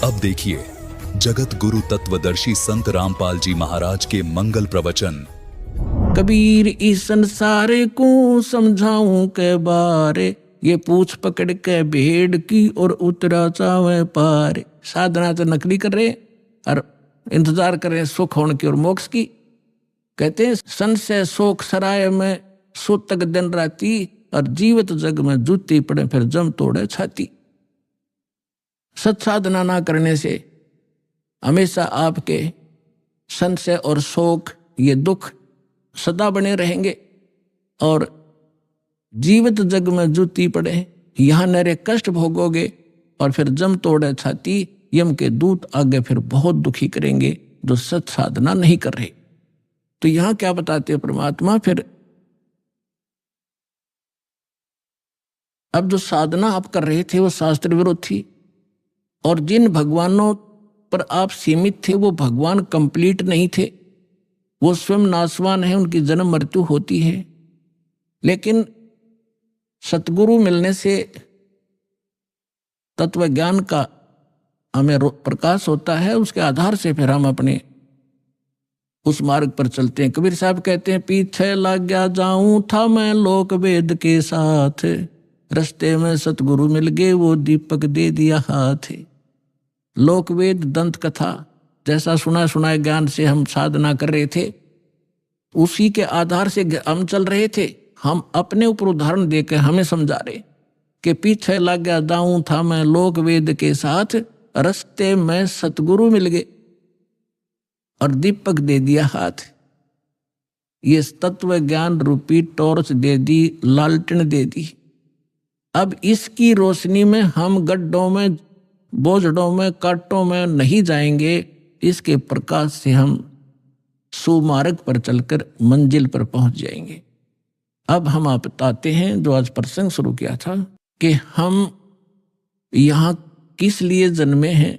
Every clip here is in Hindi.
अब देखिए जगत गुरु तत्वदर्शी संत रामपाल जी महाराज के मंगल प्रवचन। कबीर इस संसारे को समझाऊं के बारे, ये पूछ पकड़ के भेड़ की और उतरा चावे पार। साधना तो नकली कर रहे और इंतजार कर रहे सुख होने की और मोक्ष की। कहते हैं संशय शोक सराय में सूतक दिन राती, और जीवित जग में जूती पड़े फिर जम तोड़े छाती। सत साधना ना करने से हमेशा आपके संशय और शोक, ये दुख सदा बने रहेंगे, और जीवित जग में जूती पड़े यहां नरे कष्ट भोगोगे, और फिर जम तोड़े छाती यम के दूत आगे फिर बहुत दुखी करेंगे जो सत साधना नहीं कर रहे। तो यहां क्या बताते परमात्मा, फिर अब जो साधना आप कर रहे थे वो शास्त्र विरुद्ध थी, और जिन भगवानों पर आप सीमित थे वो भगवान कंप्लीट नहीं थे, वो स्वयं नाशवान है, उनकी जन्म मृत्यु होती है। लेकिन सतगुरु मिलने से तत्व ज्ञान का हमें प्रकाश होता है, उसके आधार से फिर हम अपने उस मार्ग पर चलते हैं। कबीर साहब कहते हैं, पीछे लग गया जाऊं था मैं लोक वेद के साथ, रस्ते में सतगुरु मिल गए वो दीपक दे दिया हाथ। लोक वेद दंत कथा जैसा सुना सुनाए ज्ञान से हम साधना कर रहे थे, उसी के आधार से हम चल रहे थे। हम अपने ऊपर उदाहरण देकर हमें समझा रहे कि पीछे लग गया जाऊं था मैं लोक वेद के साथ, रस्ते में सतगुरु मिल गए और दीपक दे दिया हाथ। ये तत्व ज्ञान रूपी टॉर्च दे दी, लालटेन दे दी। अब इसकी रोशनी में हम गड्ढों में, बोझड़ों में, कांटों में नहीं जाएंगे, इसके प्रकाश से हम सुमार्ग पर चलकर मंजिल पर पहुंच जाएंगे। अब हम आप बताते हैं जो आज प्रसंग शुरू किया था कि हम यहाँ किस लिए जन्मे हैं,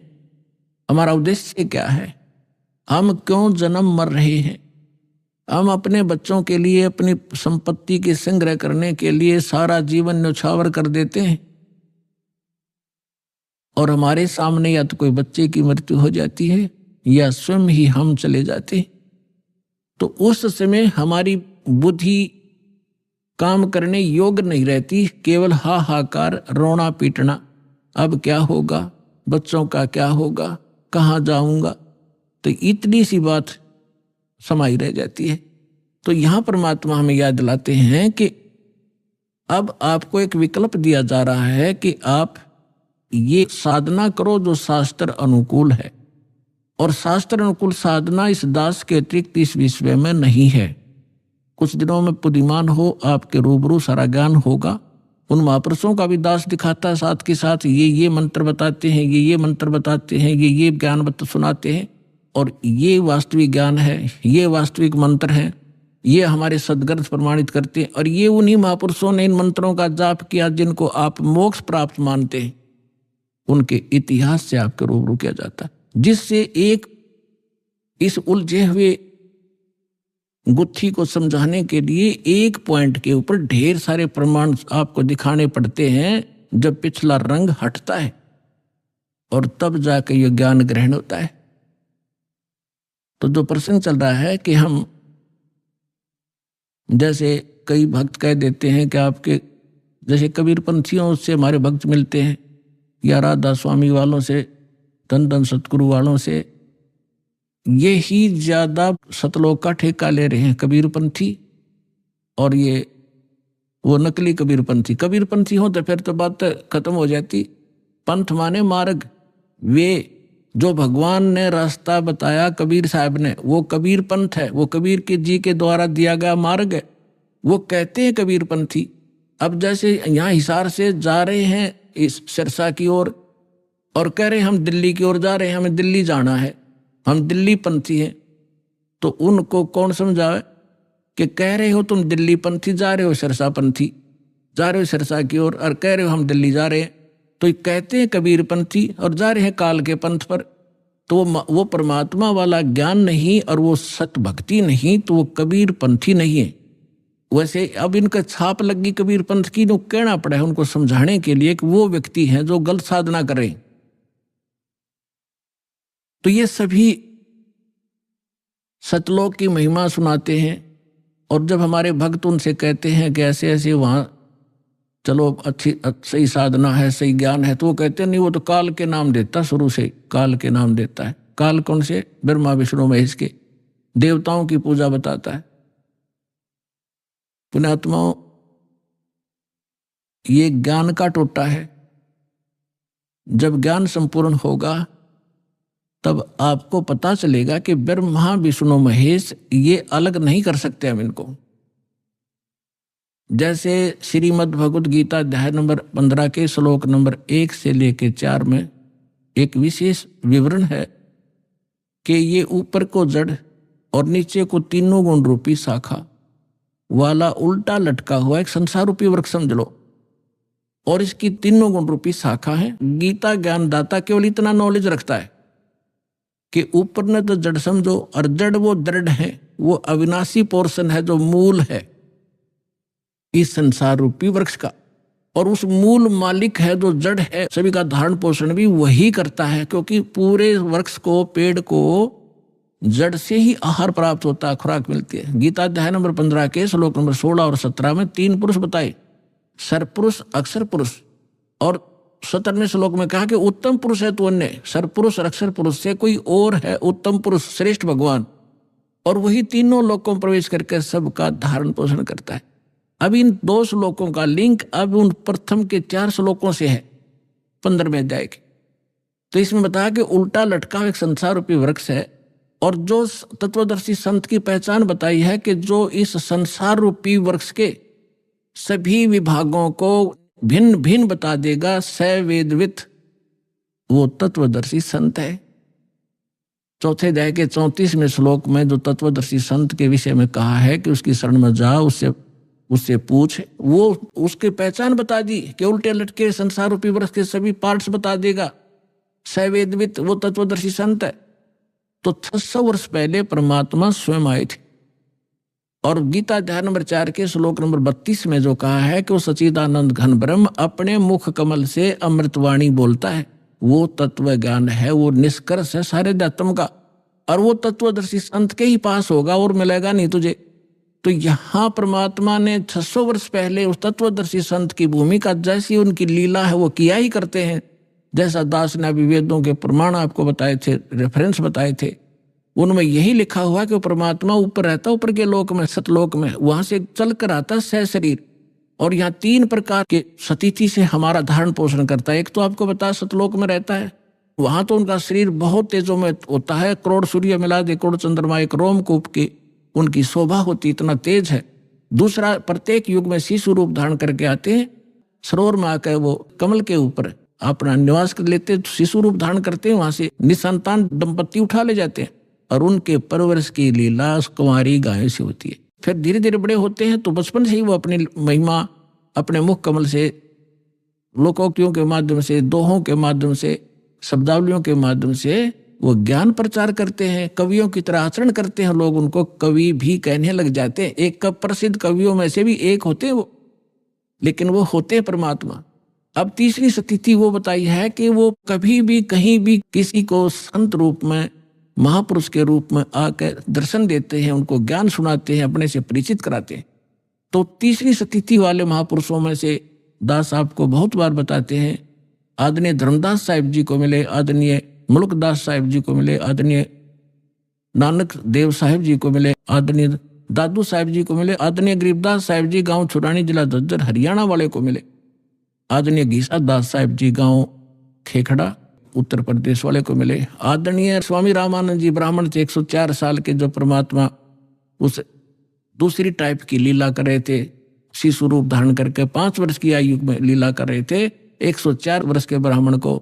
हमारा उद्देश्य क्या है, हम क्यों जन्म मर रहे हैं। हम अपने बच्चों के लिए, अपनी संपत्ति के संग्रह करने के लिए सारा जीवन न्यौछावर कर देते हैं, और हमारे सामने या तो कोई बच्चे की मृत्यु हो जाती है या स्वयं ही हम चले जाते हैं। तो उस समय हमारी बुद्धि काम करने योग्य नहीं रहती, केवल हाहाकार, रोना पीटना, अब क्या होगा, बच्चों का क्या होगा, कहाँ जाऊंगा। तो इतनी सी बात समाई रह जाती है। तो यहाँ परमात्मा हमें याद दिलाते हैं कि अब आपको एक विकल्प दिया जा रहा है कि आप ये साधना करो जो शास्त्र अनुकूल है, और शास्त्र अनुकूल साधना इस दास के अतिरिक्त इस विश्व में नहीं है। कुछ दिनों में बुद्धिमान हो, आपके रूबरू सारा ज्ञान होगा। उन महापुरुषों का भी दास दिखाता है, साथ के साथ ये मंत्र बताते हैं, ये मंत्र बताते हैं, ये ज्ञान सुनाते हैं, और ये वास्तविक ज्ञान है, ये वास्तविक मंत्र है, ये हमारे सदग्रंथ प्रमाणित करते हैं। और ये उन्हीं महापुरुषों ने इन मंत्रों का जाप किया जिनको आप मोक्ष प्राप्त मानते हैं, उनके इतिहास से आपके रूबरू किया जाता है, जिससे एक इस उलझे हुए गुत्थी को समझाने के लिए एक पॉइंट के ऊपर ढेर सारे प्रमाण आपको दिखाने पड़ते हैं। जब पिछला रंग हटता है और तब जाकर यह ज्ञान ग्रहण होता है। तो जो प्रसंग चल रहा है कि हम, जैसे कई भक्त कह देते हैं कि आपके जैसे कबीर पंथियों से हमारे भक्त मिलते हैं, या राधा स्वामी वालों से, धन धन सतगुरु वालों से, ये ही ज्यादा सतलोक का ठेका ले रहे हैं कबीर पंथी, और ये वो नकली कबीर पंथी। कबीर पंथी हो तो फिर तो बात खत्म हो जाती। पंथ माने मार्ग, वे जो भगवान ने रास्ता बताया कबीर साहब ने, वो कबीर पंथ है, वो कबीर के जी के द्वारा दिया गया मार्ग है, वो कहते हैं कबीर पंथी। अब जैसे यहाँ हिसार से जा रहे हैं इस सिरसा की ओर, और कह रहे हम दिल्ली की ओर जा रहे हैं, हमें दिल्ली जाना है, हम दिल्ली पंथी हैं, तो उनको कौन समझावे कि कह रहे हो तुम दिल्ली पंथी, जा रहे हो सिरसा पंथी, जा रहे हो सिरसा की ओर, और कह रहे हो हम दिल्ली जा रहे हैं। तो कहते हैं कबीर पंथी और जा रहे हैं काल के पंथ पर। तो वो परमात्मा वाला ज्ञान नहीं और वो सत भक्ति नहीं, तो वो कबीर पंथी नहीं है। वैसे अब इनका छाप लगी कबीर पंथ की, तो कहना पड़ा है उनको समझाने के लिए कि वो व्यक्ति हैं जो गलत साधना कर रहे हैं। तो ये सभी सतलोक की महिमा सुनाते हैं। और जब हमारे भक्त उनसे कहते हैं कि ऐसे ऐसे वहाँ चलो अच्छी सही साधना है, सही ज्ञान है, तो वो कहते हैं नहीं, वो तो काल के नाम देता, शुरू से काल के नाम देता है। काल कौन से? ब्रह्मा विष्णु महेश के, देवताओं की पूजा बताता है। पुण्यात्माओं, ये ज्ञान का टोटा है। जब ज्ञान संपूर्ण होगा तब आपको पता चलेगा कि ब्रह्मा विष्णु महेश ये अलग नहीं कर सकते हम इनको। जैसे श्रीमद् भगवद गीता अध्याय नंबर 15 के श्लोक नंबर 1 से लेकर 4 में एक विशेष विवरण है कि ये ऊपर को जड़ और नीचे को तीनों गुण रूपी शाखा वाला उल्टा लटका हुआ एक संसार रूपी वृक्ष समझ लो, और इसकी तीनों गुण रूपी शाखा है। गीता ज्ञानदाता केवल इतना नॉलेज रखता है कि ऊपर ने तो जड़ समझो, और जड़ वो दृढ़ है, वो अविनाशी पोर्शन है जो मूल है इस संसार रूपी वृक्ष का। और उस मूल मालिक है जो जड़ है, सभी का धारण पोषण भी वही करता है, क्योंकि पूरे वृक्ष को, पेड़ को जड़ से ही आहार प्राप्त होता है, खुराक मिलती है। गीता अध्याय नंबर 15 के श्लोक नंबर 16 और 17 में 3 पुरुष बताए, सरपुरुष, अक्षर पुरुष, और 17वें श्लोक में कहा कि उत्तम पुरुष है तो अन्य, सरपुरुष और अक्षर पुरुष से कोई और है उत्तम पुरुष, श्रेष्ठ भगवान, और वही तीनों लोकों में प्रवेश करके सबका धारण पोषण करता है। अब इन 2 श्लोकों का लिंक अब उन प्रथम के 4 श्लोकों से है 15वें अध्याय के। तो इसमें बताया कि उल्टा लटका एक संसार रूपी वृक्ष है, और जो तत्वदर्शी संत की पहचान बताई है कि जो इस संसार रूपी वृक्ष के सभी विभागों को भिन्न भिन्न बता देगा, सवेदवित, वो तत्वदर्शी संत है। चौथे अध्याय के 34वें श्लोक में जो तत्वदर्शी संत के विषय में कहा है कि उसकी शरण में जा, उससे पूछ, वो उसकी पहचान बता दी कि उल्टे लटके संसार रूपी वृक्ष के सभी पार्ट्स बता देगा, सवेदवित, वो तत्वदर्शी संत है। तो 600 वर्ष पहले परमात्मा स्वयं आए थे, और गीता अध्याय नंबर 4 के श्लोक नंबर 32 में जो कहा है कि वो सच्चिदानंद घन ब्रह्म अपने मुख कमल से अमृतवाणी बोलता है, वो तत्व ज्ञान है, वो निष्कर्ष है सारे अध्यात्म का, और वो तत्वदर्शी संत के ही पास होगा और मिलेगा नहीं तुझे। तो यहाँ परमात्मा ने 600 वर्ष पहले उस तत्वदर्शी संत की भूमिका, जैसी उनकी लीला है वो किया ही करते हैं। जैसा दास ने अभी वेदों के प्रमाण आपको बताए थे, रेफरेंस बताए थे, उनमें यही लिखा हुआ कि परमात्मा ऊपर रहता, ऊपर के लोक में, सतलोक में, वहां से चल कर आता सह शरीर, और यहाँ 3 प्रकार के सतिथि से हमारा धारण पोषण करता है। एक तो आपको बता सतलोक में रहता है, वहां तो उनका शरीर बहुत तेजों में होता है, करोड़ सूर्य मिला दे, करोड़ चंद्रमा एक रोमकूप की उनकी शोभा होती, इतना तेज है। दूसरा, प्रत्येक युग में शिशु रूप धारण करके आते हैं, सरोवर में आकर वो कमल के ऊपर अपना निवास कर लेते, शिशु रूप धारण करते हैं, वहां से निसंतान दंपत्ति उठा ले जाते हैं, और उनके परवरिश की लीला कुंवारी गायों से होती है। फिर धीरे धीरे बड़े होते हैं तो बचपन से ही वो अपनी महिमा अपने मुख कमल से, लोकोक्तियों के माध्यम से, दोहों के माध्यम से, शब्दावलियों के माध्यम से वो ज्ञान प्रचार करते हैं, कवियों की तरह आचरण करते हैं, लोग उनको कवि भी कहने लग जाते हैं। एक प्रसिद्ध कवियों में से भी एक होते हैं वो, लेकिन वो होते हैं परमात्मा। अब तीसरी स्थिति वो बताई है कि वो कभी भी कहीं भी किसी को संत रूप में, महापुरुष के रूप में आकर दर्शन देते हैं, उनको ज्ञान सुनाते हैं, अपने से परिचित कराते हैं। तो तीसरी स्थिति वाले महापुरुषों में से दास आपको बहुत बार बताते हैं, आदरणीय धर्मदास साहिब जी को मिले, आदरणीय मुल्कदास साहिब जी को मिले, आदरणीय नानक देव साहिब जी को मिले, आदरणीय दादू साहिब जी को मिले, आदरणीय गरीबदास साहिब जी गांव छुरानी जिला झज्जर हरियाणा वाले को मिले, आदरणीय घीसा दास साहिब जी गांव खेखड़ा उत्तर प्रदेश वाले को मिले, आदरणीय स्वामी रामानंद जी ब्राह्मण थे, 104 साल के, जो परमात्मा उस दूसरी टाइप की लीला कर रहे थे, शिशु रूप धारण करके 5 वर्ष की आयु में लीला कर रहे थे। 104 वर्ष के ब्राह्मण को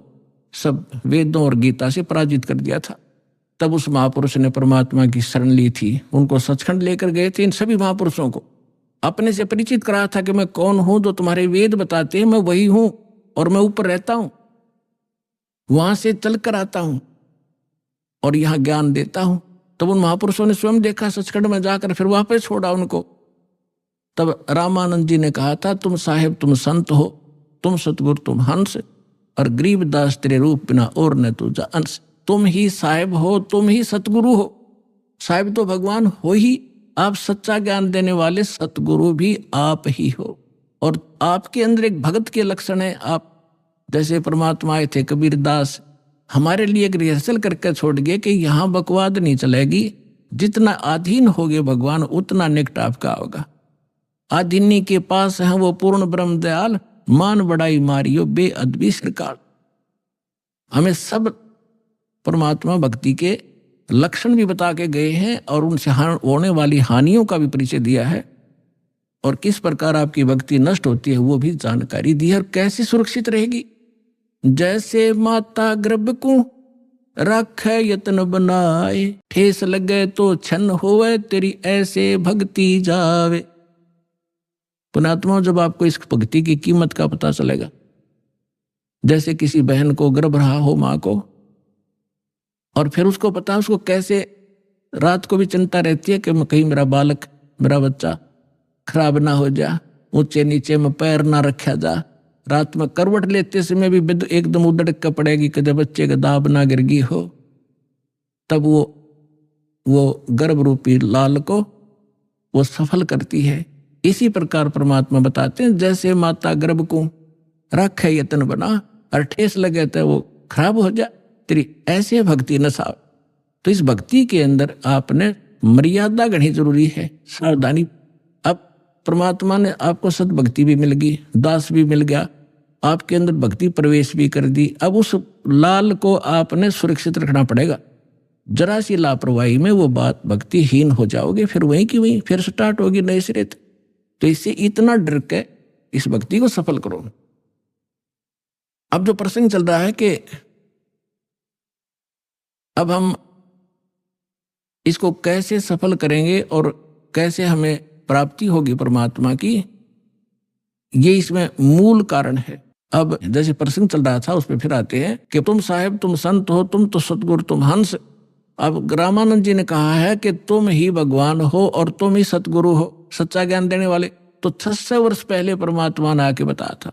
सब वेदों और गीता से पराजित कर दिया था। तब उस महापुरुष ने परमात्मा की शरण ली थी, उनको सचखंड लेकर गए थे। इन सभी महापुरुषों को अपने से परिचित करा था कि मैं कौन हूं, जो तुम्हारे वेद बताते हैं मैं वही हूं, और मैं ऊपर रहता हूं, वहां से चल कर आता हूं और यहां ज्ञान देता हूं। तब उन महापुरुषों ने स्वयं देखा सचखंड में जाकर, फिर वापस छोड़ा उनको। तब रामानंद जी ने कहा था, तुम साहेब तुम संत हो, तुम सतगुरु तुम हंस, और गरीबदास तेरे रूप बिना और न तुझा अंश। तुम ही साहिब हो, तुम ही सतगुरु हो। साहिब तो भगवान हो ही, आप सच्चा ज्ञान देने वाले सतगुरु भी आप ही हो। और आपके अंदर एक भगत के लक्षण है। आप जैसे परमात्मा आए थे कबीर दास, हमारे लिए एक रिहर्सल करके छोड़ गए कि यहाँ बकवाद नहीं चलेगी, जितना अधीन होगे भगवान उतना निकट आपका होगा। आधीनी के पास है वो पूर्ण ब्रह्म दयाल, मान बड़ाई मारियो बेअदबी सरकार। हमें सब परमात्मा भक्ति के लक्षण भी बता के गए हैं और उनसे होने वाली हानियों का भी परिचय दिया है, और किस प्रकार आपकी भक्ति नष्ट होती है वो भी जानकारी दी है, और कैसे सुरक्षित रहेगी। जैसे माता गर्भ को रखे यत्न बनाए, ठेस लगे तो छन होवे, तेरी ऐसे भक्ति जावे। पुणात्मा, जब आपको इस भक्ति की कीमत का पता चलेगा, जैसे किसी बहन को गर्भ रहा हो माँ को, और फिर उसको पता उसको कैसे रात को भी चिंता रहती है कि कहीं मेरा बालक, मेरा बच्चा खराब ना हो जा, ऊंचे नीचे में पैर ना रखा जा, रात में करवट लेते समय भी एकदम उदड़ के पड़ेगी कदे बच्चे का दाब ना गिर गई हो, तब वो गर्भ रूपी लाल को वो सफल करती है। इसी प्रकार परमात्मा बताते हैं, जैसे माता गर्भ को रखे यत्न बना, और ठेस लगे तो वो खराब हो जा, तेरी ऐसे भक्ति न साव। तो इस भक्ति के अंदर आपने मर्यादा गढ़नी जरूरी है, सावधानी। अब परमात्मा ने आपको सद्भक्ति भी मिल गई, दास भी मिल गया, आपके अंदर भक्ति प्रवेश भी कर दी। अब उस लाल को आपने सुरक्षित रखना पड़ेगा। जरा सी लापरवाही में वो बात भक्तिहीन हो जाओगे, फिर वहीं की वहीं फिर स्टार्ट होगी नए सिरे। तो इससे इतना डर के इस भक्ति को सफल करो। अब जो प्रसंग चल रहा है कि अब हम इसको कैसे सफल करेंगे और कैसे हमें प्राप्ति होगी परमात्मा की, ये इसमें मूल कारण है। अब जैसे प्रसंग चल रहा था उस पर फिर आते हैं कि तुम साहेब, तुम संत हो, तुम तो सतगुरु, तुम हंस। अब रामानंद जी ने कहा है कि तुम ही भगवान हो और तुम ही सतगुरु हो, सच्चा ज्ञान देने वाले। तो 600 वर्ष पहले परमात्मा ने आके बताया था।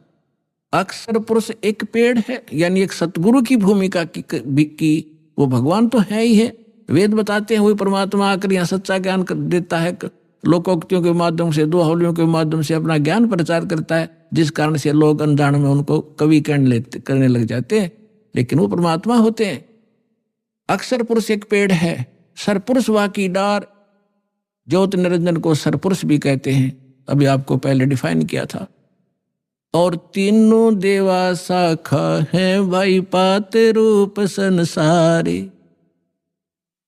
अक्षर पुरुष एक पेड़ है, यानी एक सतगुरु की भूमिका की वो भगवान तो है ही है। वेद बताते हैं वही परमात्मा आकर यहाँ सच्चा ज्ञान देता है, लोकोक्तियों के माध्यम से, दोहलियों के माध्यम से अपना ज्ञान प्रचार करता है, जिस कारण से लोग अनजान में उनको कवि करने लग जाते हैं, लेकिन वो परमात्मा होते हैं। अक्षर पुरुष एक पेड़ है, सरपुरुष वा की डार, ज्योत निरंजन को सरपुरुष भी कहते हैं, अभी आपको पहले डिफाइन किया था। और तीनों देवा शाखा है, भाई पात रूप संसारे।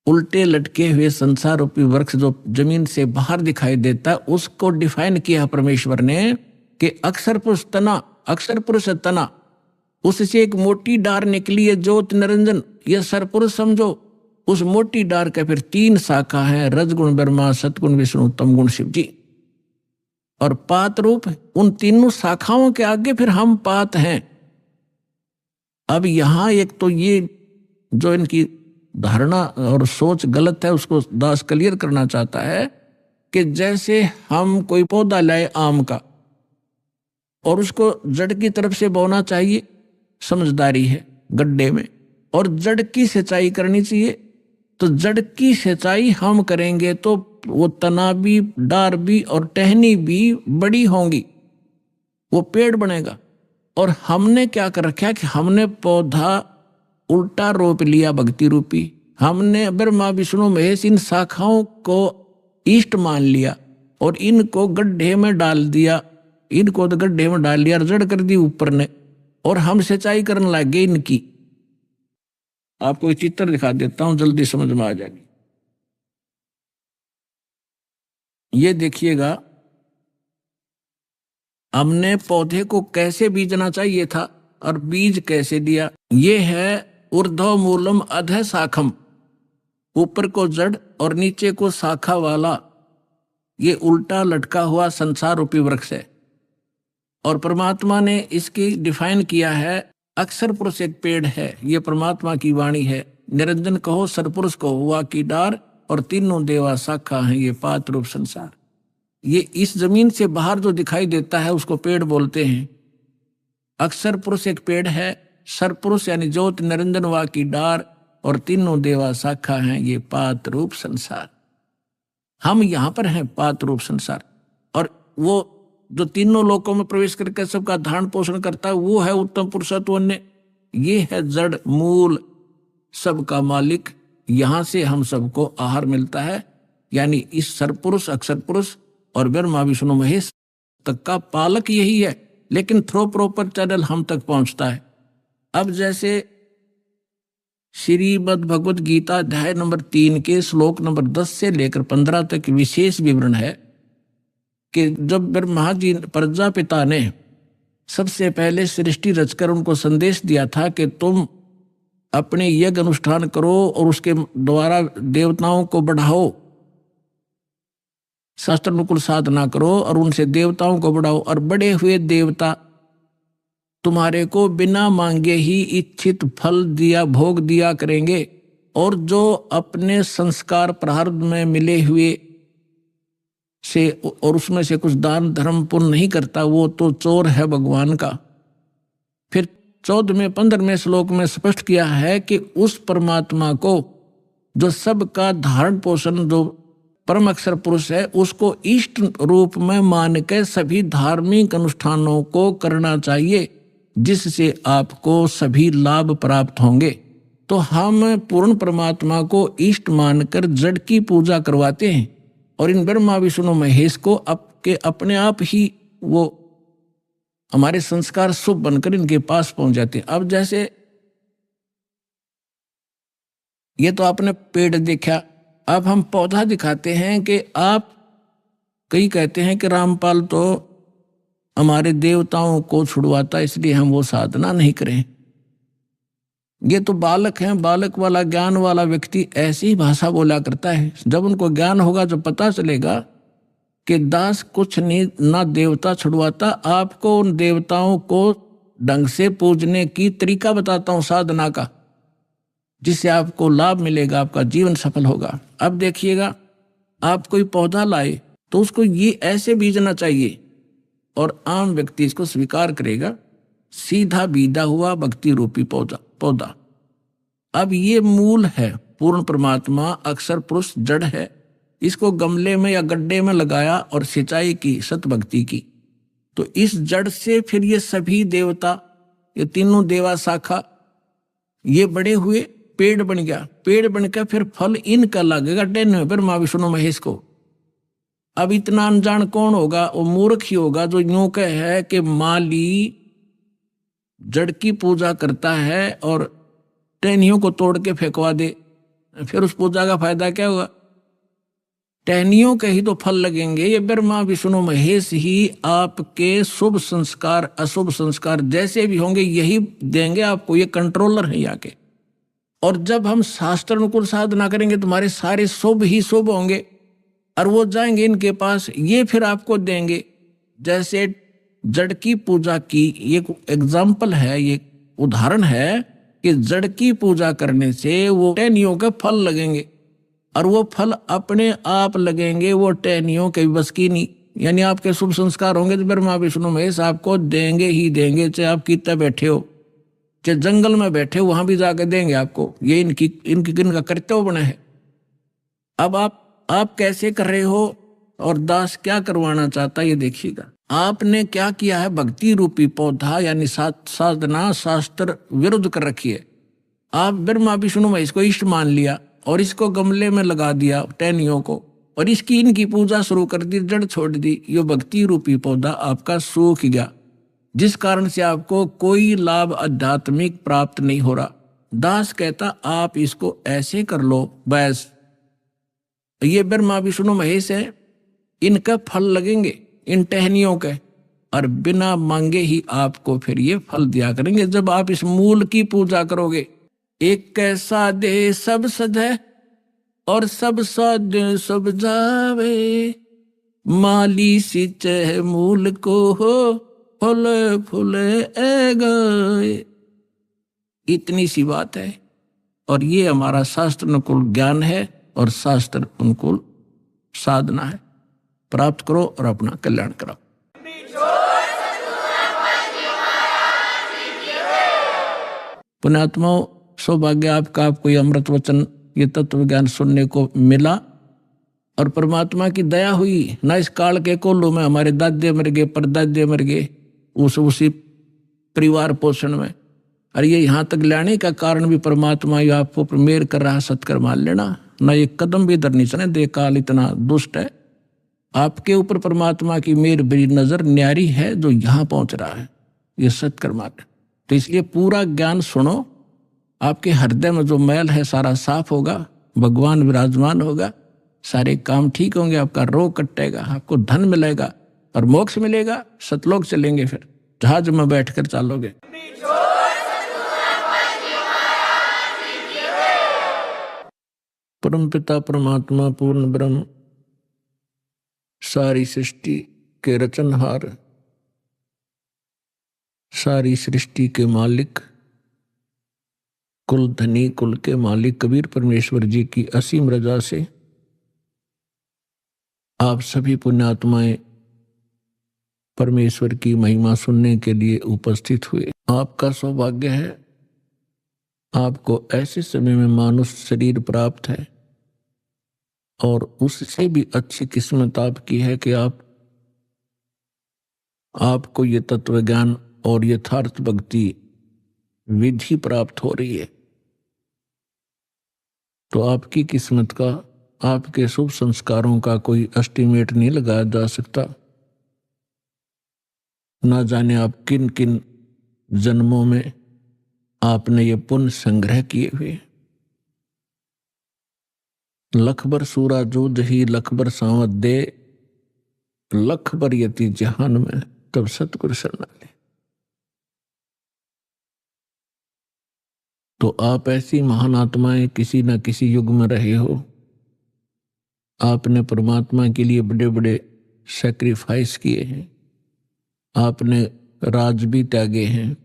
उल्टे लटके हुए संसार रूपी वृक्ष जो जमीन से बाहर दिखाई देता है, उसको डिफाइन किया परमेश्वर ने कि अक्षर पुरुष तना, अक्षर पुरुष तना, उससे एक मोटी डार निकली है ज्योत निरंजन, यह सरपुरुष समझो। उस मोटी डार के फिर 3 शाखा है, रजगुण ब्रह्मा, सतगुण विष्णु, तमगुण शिव जी। और पात रूप, उन तीनों शाखाओं के आगे फिर हम पात हैं। अब यहां एक तो ये जो इनकी धारणा और सोच गलत है, उसको दास क्लियर करना चाहता है कि जैसे हम कोई पौधा लाए आम का और उसको जड़ की तरफ से बोना चाहिए, समझदारी है गड्ढे में, और जड़ की सिंचाई करनी चाहिए। तो जड़ की सिंचाई हम करेंगे तो वो तना भी, डार भी और टहनी भी बड़ी होंगी, वो पेड़ बनेगा। और हमने क्या कर रखा है कि हमने पौधा उल्टा रोप लिया भक्ति रूपी, हमने ब्रह्मा विष्णु महेश इन शाखाओं को इष्ट मान लिया और इनको गड्ढे में डाल दिया, इनको तो गड्ढे में डाल लिया, जड़ कर दी ऊपर ने, और हम सिंचाई करने लगे इनकी। आपको एक चित्र दिखा देता हूं, जल्दी समझ में आ जाएगी। ये देखिएगा, हमने पौधे को कैसे बीजना चाहिए था और बीज कैसे दिया। ये है ऊर्ध्व मूलम अधः शाखम, ऊपर को जड़ और नीचे को शाखा वाला ये उल्टा लटका हुआ संसार रूपी वृक्ष है। और परमात्मा ने इसकी डिफाइन किया है, अक्षर पुरुष एक पेड़ है, ये परमात्मा की वाणी है। निरंजन कहो, सरपुरुष कहो, हुआ की डार, और तीनों देवा शाखा हैं, ये पात रूप संसार। ये इस जमीन से बाहर जो दिखाई देता है उसको पेड़ बोलते हैं। अक्षर पुरुष एक पेड़ है, सरपुरुष यानी ज्योत निरंजन वा की डार, और तीनों देवा शाखा हैं ये पात रूप संसार। हम यहाँ पर हैं पात रूप संसार, और वो जो तीनों लोकों में प्रवेश करके सबका धारण पोषण करता है वो है उत्तम पुरुषत्व अन्य। ये है जड़ मूल सबका मालिक। यहाँ से हम सबको आहार मिलता है, यानी इस सरपुरुष अक्षर पुरुष और ब्रह्मा विष्णु महेश तक का पालक यही है, लेकिन थ्रो प्रॉपर चैनल हम तक पहुंचता है। अब जैसे श्रीमद् भगवत गीता अध्याय नंबर 3 के श्लोक नंबर 10 से लेकर 15 तक विशेष विवरण है कि जब ब्रह्मा जी प्रजापिता ने सबसे पहले सृष्टि रचकर उनको संदेश दिया था कि तुम अपने यज्ञ अनुष्ठान करो और उसके द्वारा देवताओं को बढ़ाओ, शास्त्रानुकूल साधना करो और उनसे देवताओं को बढ़ाओ, और बड़े हुए देवता तुम्हारे को बिना मांगे ही इच्छित फल दिया भोग दिया करेंगे, और जो अपने संस्कार प्रारब्ध में मिले हुए से और उसमें से कुछ दान धर्म पुण्य नहीं करता वो तो चोर है भगवान का। फिर 14वें 15वें श्लोक में स्पष्ट किया है कि उस परमात्मा को जो सबका धारण पोषण जो परम अक्षर पुरुष है उसको इष्ट रूप में मान के सभी धार्मिक अनुष्ठानों को करना चाहिए, जिससे आपको सभी लाभ प्राप्त होंगे। तो हम पूर्ण परमात्मा को इष्ट मानकर जड़ की पूजा करवाते हैं, और इन ब्रह्मा विष्णु महेश को अपने आप ही वो हमारे संस्कार शुभ बनकर इनके पास पहुंच जाते हैं। अब जैसे ये तो आपने पेड़ देखा, अब हम पौधा दिखाते हैं कि आप कई कहते हैं कि रामपाल तो हमारे देवताओं को छुड़वाता इसलिए हम वो साधना नहीं करें। ये तो बालक हैं, बालक वाला ज्ञान वाला व्यक्ति ऐसी ही भाषा बोला करता है। जब उनको ज्ञान होगा तो पता चलेगा कि दास कुछ नहीं ना देवता छुड़वाता, आपको उन देवताओं को ढंग से पूजने की तरीका बताता हूं साधना का, जिससे आपको लाभ मिलेगा, आपका जीवन सफल होगा। अब देखिएगा, आप कोई पौधा लाए तो उसको ये ऐसे बीजना चाहिए, और आम व्यक्ति इसको स्वीकार करेगा, सीधा बीजा हुआ भक्ति रूपी पौधा। अब ये मूल है, पूर्ण परमात्मा अक्षर पुरुष जड़ है, इसको गमले में या गड्ढे में लगाया और सिंचाई की सतभक्ति की, तो इस जड़ से फिर ये सभी देवता, ये तीनों देवा शाखा ये बड़े हुए, पेड़ बन गया, पेड़ बनकर फिर फल इनका लगेगा टेन ब्रह्मा विष्णु महेश को। अब इतना अनजान कौन होगा? वो मूर्ख ही होगा जो यूं कहे कि माली जड़ की पूजा करता है और टहनियों को तोड़ के फेंकवा दे, फिर उस पूजा का फायदा क्या होगा? टहनियों के ही तो फल लगेंगे। ये ब्रह्मा विष्णु महेश ही आपके शुभ संस्कार अशुभ संस्कार जैसे भी होंगे यही देंगे आपको, ये कंट्रोलर है यहाँ के। और जब हम शास्त्र अनुकूल साधना करेंगे तुम्हारे सारे शुभ ही शुभ होंगे, और वो जाएंगे इनके पास, ये फिर आपको देंगे। जैसे जड़ की पूजा की ये एग्जाम्पल है, ये उदाहरण है कि जड़ की पूजा करने से वो टहनियों के फल लगेंगे, और वो फल अपने आप लगेंगे, वो टहनियों के बस की नहीं। यानी आपके शुभ संस्कार होंगे तो ब्रह्मा विष्णु महेश आपको देंगे ही देंगे, चाहे आप कितना बैठे हो, चाहे जंगल में बैठे हो, वहां भी जाकर देंगे आपको। ये इनका कर्तव्य बना है। अब आप कैसे कर रहे हो और दास क्या करवाना चाहता है ये देखिएगा। आपने क्या किया है? भक्ति रूपी पौधा यानी साधना शास्त्र विरुद्ध कर रखी है। आप ब्रह्मा विष्णु महेश को इष्ट मान लिया और इसको गमले में लगा दिया टहनियों को, और इनकी पूजा शुरू कर दी, जड़ छोड़ दी। ये भक्ति रूपी पौधा आपका सूख गया, जिस कारण से आपको कोई लाभ आध्यात्मिक प्राप्त नहीं हो रहा। दास कहता आप इसको ऐसे कर लो, बस ये ब्रह्मा विष्णु महेश है, इनका फल लगेंगे इन टहनियों के, और बिना मांगे ही आपको फिर ये फल दिया करेंगे जब आप इस मूल की पूजा करोगे। एक कैसा दे सब सधे और सब साधे सब जावे, माली सिंचे मूल को हो फूले फूले ए गए। इतनी सी बात है, और ये हमारा शास्त्र अनुकूल ज्ञान है और शास्त्र अनुकूल साधना है। प्राप्त करो और अपना कल्याण करो। पुण्यात्माओं, सौभाग्य आपका, आपको ये अमृत वचन, ये तत्व ज्ञान सुनने को मिला और परमात्मा की दया हुई। ना इस काल के कोल्हू में हमारे दादे मर गए, परदादे मर गए उसी परिवार पोषण में, और ये यहाँ तक लाने का कारण भी परमात्मा ही आपको मेर कर रहा, सत्कर मान लेना। ना एक कदम भी इधर नहीं चले दे, काल इतना दुष्ट है। आपके ऊपर परमात्मा की मेर बड़ी नजर न्यारी है जो यहाँ पहुंच रहा है, ये सत्कर मान। तो इसलिए पूरा ज्ञान सुनो, आपके हृदय में जो मैल है सारा साफ होगा, भगवान विराजमान होगा, सारे काम ठीक होंगे, आपका रोग कटेगा, आपको धन मिलेगा और मोक्ष मिलेगा, सतलोक चलेंगे, फिर जहाज में बैठकर चलोगे। परम पिता परमात्मा पूर्ण ब्रह्म, सारी सृष्टि के रचनहार, सारी सृष्टि के मालिक, कुल धनी कुल के मालिक कबीर परमेश्वर जी की असीम रजा से आप सभी पुण्यात्माएं परमेश्वर की महिमा सुनने के लिए उपस्थित हुए। आपका सौभाग्य है, आपको ऐसे समय में मानुष शरीर प्राप्त है, और उससे भी अच्छी किस्मत आपकी है कि आपको ये तत्व ज्ञान और यथार्थ भक्ति विधि प्राप्त हो रही है। तो आपकी किस्मत का, आपके शुभ संस्कारों का कोई एस्टिमेट नहीं लगाया जा सकता। ना जाने आप किन किन जन्मों में आपने ये पुण्य संग्रह किए हुए। लखबर सूरा जूझ ही लखबर सांवत दे, लखबर यति जहान में तब सतगुरु शरणाले। तो आप ऐसी महान आत्माएं किसी न किसी युग में रहे हो। आपने परमात्मा के लिए बड़े बड़े सैक्रिफाइस किए हैं, आपने राज भी त्यागे हैं,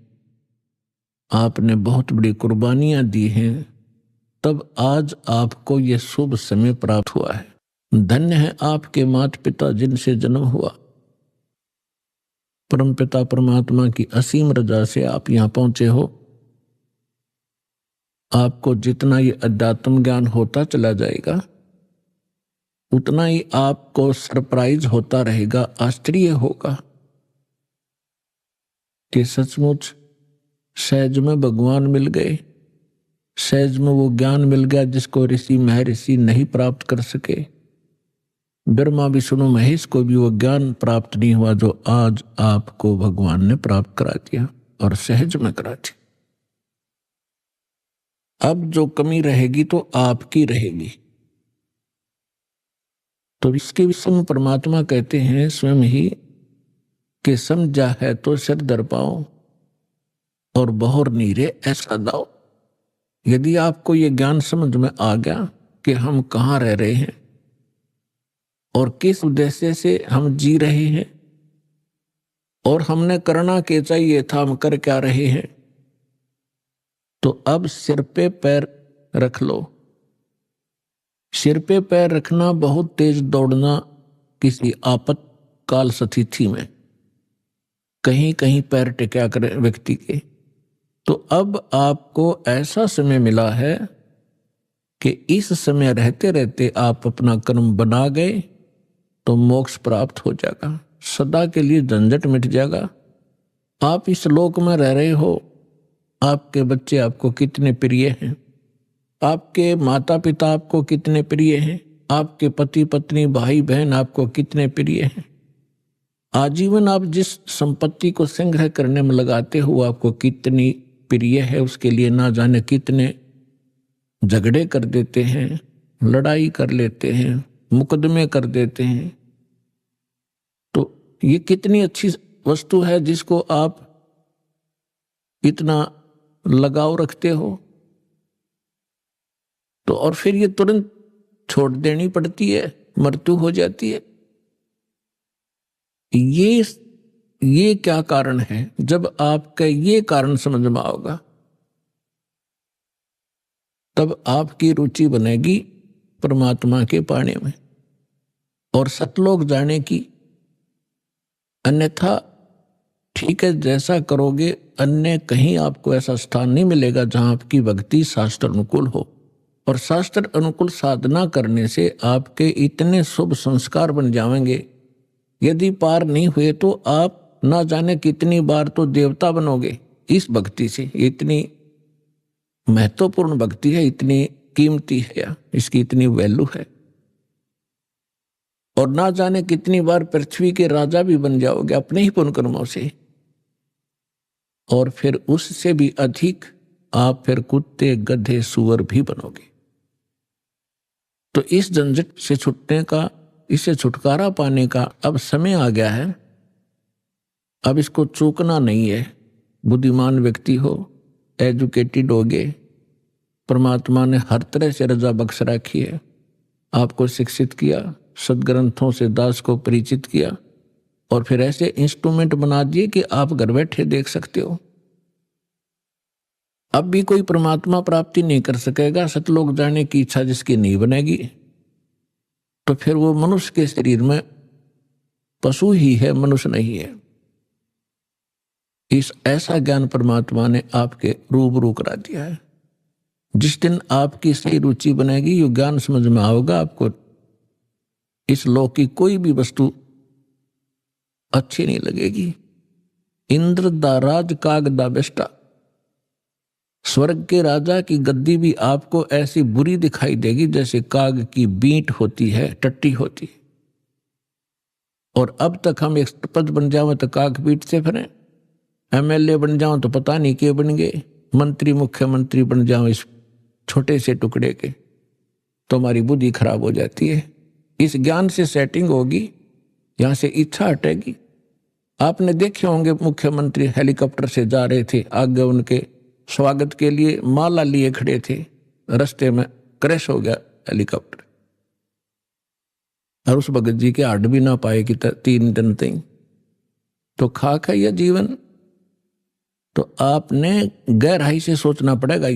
आपने बहुत बड़ी कुर्बानियां दी हैं, तब आज आपको ये शुभ समय प्राप्त हुआ है। धन्य है आपके माता पिता जिनसे जन्म हुआ। परम पिता परमात्मा की असीम रजा से आप यहाँ पहुंचे हो। आपको जितना ये अध्यात्म ज्ञान होता चला जाएगा, उतना ही आपको सरप्राइज होता रहेगा, आश्चर्य होगा कि सचमुच सहज में भगवान मिल गए, सहज में वो ज्ञान मिल गया जिसको ऋषि महर्षि नहीं प्राप्त कर सके। ब्रह्मा विष्णु महेश को भी वो ज्ञान प्राप्त नहीं हुआ जो आज आपको भगवान ने प्राप्त करा दिया, और सहज में करा दिया। अब जो कमी रहेगी तो आपकी रहेगी। तो इसके विषय में परमात्मा कहते हैं स्वयं ही कि समझा है तो सिर दर पाओ और बहुर नीरे ऐसा दाओ। यदि आपको ये ज्ञान समझ में आ गया कि हम कहाँ रह रहे हैं और किस उद्देश्य से हम जी रहे हैं और हमने करना क्या चाहिए था, हम कर क्या रहे हैं, तो अब सिर पे पैर रख लो। सिर पे पैर रखना, बहुत तेज दौड़ना किसी आपातकाल स्थिति में, कहीं कहीं पैर टिका कर व्यक्ति के। तो अब आपको ऐसा समय मिला है कि इस समय रहते रहते आप अपना कर्म बना गए तो मोक्ष प्राप्त हो जाएगा, सदा के लिए झंझट मिट जाएगा। आप इस लोक में रह रहे हो, आपके बच्चे आपको कितने प्रिय हैं, आपके माता पिता आपको कितने प्रिय हैं, आपके पति पत्नी भाई बहन आपको कितने प्रिय हैं। आजीवन आप जिस संपत्ति को संग्रह करने में लगाते हो आपको कितनी प्रिय है, उसके लिए ना जाने कितने झगड़े कर देते हैं, लड़ाई कर लेते हैं, मुकदमे कर देते हैं। तो ये कितनी अच्छी वस्तु है जिसको आप इतना लगाव रखते हो, तो और फिर ये तुरंत छोड़ देनी पड़ती है, मृत्यु हो जाती है। ये क्या कारण है? जब आपका ये कारण समझ में आओगा तब आपकी रुचि बनेगी परमात्मा के पाने में और सतलोक जाने की। अन्यथा ठीक है, जैसा करोगे अन्य कहीं आपको ऐसा स्थान नहीं मिलेगा जहां आपकी भक्ति शास्त्र अनुकूल हो। और शास्त्र अनुकूल साधना करने से आपके इतने शुभ संस्कार बन जाएंगे, यदि पार नहीं हुए तो आप ना जाने कितनी बार तो देवता बनोगे इस भक्ति से। इतनी महत्वपूर्ण भक्ति है, इतनी कीमती है, इसकी इतनी वैल्यू है। और ना जाने कितनी बार पृथ्वी के राजा भी बन जाओगे अपने ही पुण्य कर्मों से। और फिर उससे भी अधिक आप फिर कुत्ते, गधे, सूअर भी बनोगे। तो इस झंझट से छूटने का, इससे छुटकारा पाने का अब समय आ गया है। अब इसको चूकना नहीं है। बुद्धिमान व्यक्ति हो, एजुकेटेड होगे, परमात्मा ने हर तरह से रजा बख्श रखी है, आपको शिक्षित किया, सदग्रंथों से दास को परिचित किया, और फिर ऐसे इंस्ट्रूमेंट बना दिए कि आप घर बैठे देख सकते हो। अब भी कोई परमात्मा प्राप्ति नहीं कर सकेगा, सतलोक जाने की इच्छा जिसकी नहीं बनेगी, तो फिर वो मनुष्य के शरीर में पशु ही है, मनुष्य नहीं है। इस ऐसा ज्ञान परमात्मा ने आपके रूबरू करा दिया है। जिस दिन आपकी सही रुचि बनेगी, ये ज्ञान समझ में आओगा, आपको इस लोक की कोई भी वस्तु अच्छी नहीं लगेगी। इंद्र दा राज काग दा बेस्टा, स्वर्ग के राजा की गद्दी भी आपको ऐसी बुरी दिखाई देगी जैसे काग की बींट होती है, टट्टी होती है। और अब तक हम एक पद बन जाओ तो काग बीट से फिरें, एमएलए बन जाओ तो पता नहीं के बन गए, मंत्री मुख्यमंत्री बन जाओ इस छोटे से टुकड़े के, तो हमारी बुद्धि खराब हो जाती है। इस ज्ञान से सेटिंग होगी, यहां से इच्छा हटेगी। आपने देखे होंगे मुख्यमंत्री हेलीकॉप्टर से जा रहे थे, आगे उनके स्वागत के लिए माला लिए खड़े थे, रास्ते में क्रैश हो गया हेलीकॉप्टर, और उस भगत जी के हट भी ना पाए कि 3 दिन तक। तो खाक है यह जीवन। तो आपने गहराई से सोचना पड़ेगा।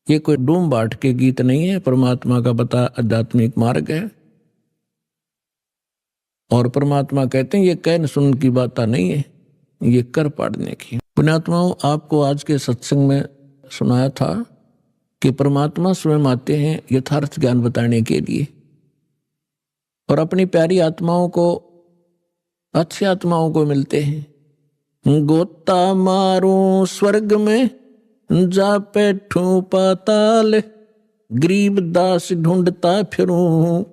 ये कोई डूम बाट के गीत नहीं है, परमात्मा का बता आध्यात्मिक मार्ग है। और परमात्मा कहते हैं ये कहन सुन की बात नहीं है, ये कर पाड़ने की। पुण्यात्माओं, आपको आज के सत्संग में सुनाया था कि परमात्मा स्वयं आते हैं यथार्थ ज्ञान बताने के लिए, और अपनी प्यारी आत्माओं को, अच्छी आत्माओं को मिलते हैं। गोता मारूं स्वर्ग में, जा बैठूं पाताल, गरीब दास ढूंढता फिरूं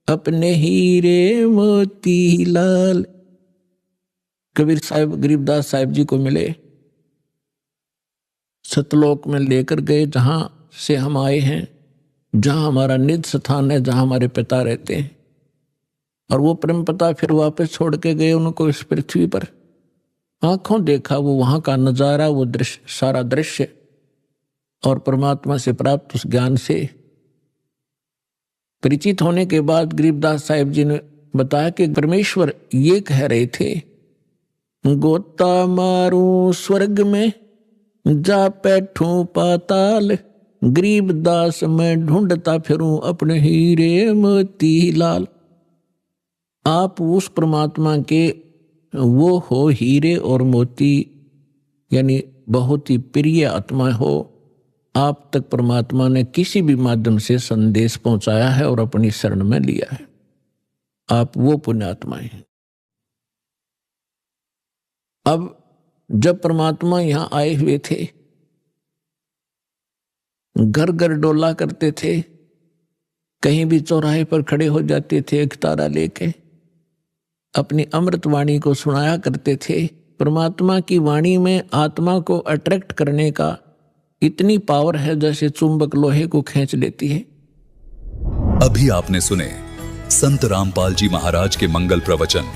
अपने हीरे मोती लाल। कबीर साहब गरीबदास साहिब जी को मिले, सतलोक में लेकर गए, जहां से हम आए हैं, जहां हमारा निज स्थान है, जहां हमारे पिता रहते हैं। और वो प्रेम पिता फिर वापस छोड़ के गए उनको इस पृथ्वी पर। आंखों देखा वो वहां का नजारा, वो दृश्य, सारा दृश्य, और परमात्मा से प्राप्त उस ज्ञान से परिचित होने के बाद गरीबदास साहिब जी ने बताया कि परमेश्वर ये कह रहे थे, गोता मारूं स्वर्ग में, जा बैठूं पाताल, गरीबदास मैं ढूंढता फिरूं अपने हीरे मोती लाल। आप उस परमात्मा के वो हो, हीरे और मोती, यानी बहुत ही प्रिय आत्मा हो। आप तक परमात्मा ने किसी भी माध्यम से संदेश पहुंचाया है और अपनी शरण में लिया है। आप वो पुण्यात्माएं हैं। अब जब परमात्मा यहां आए हुए थे, घर घर डोला करते थे, कहीं भी चौराहे पर खड़े हो जाते थे, एक तारा लेके अपनी अमृत वाणी को सुनाया करते थे। परमात्मा की वाणी में आत्मा को अट्रैक्ट करने का इतनी पावर है जैसे चुंबक लोहे को खींच लेती है। अभी आपने सुने संत रामपाल जी महाराज के मंगल प्रवचन।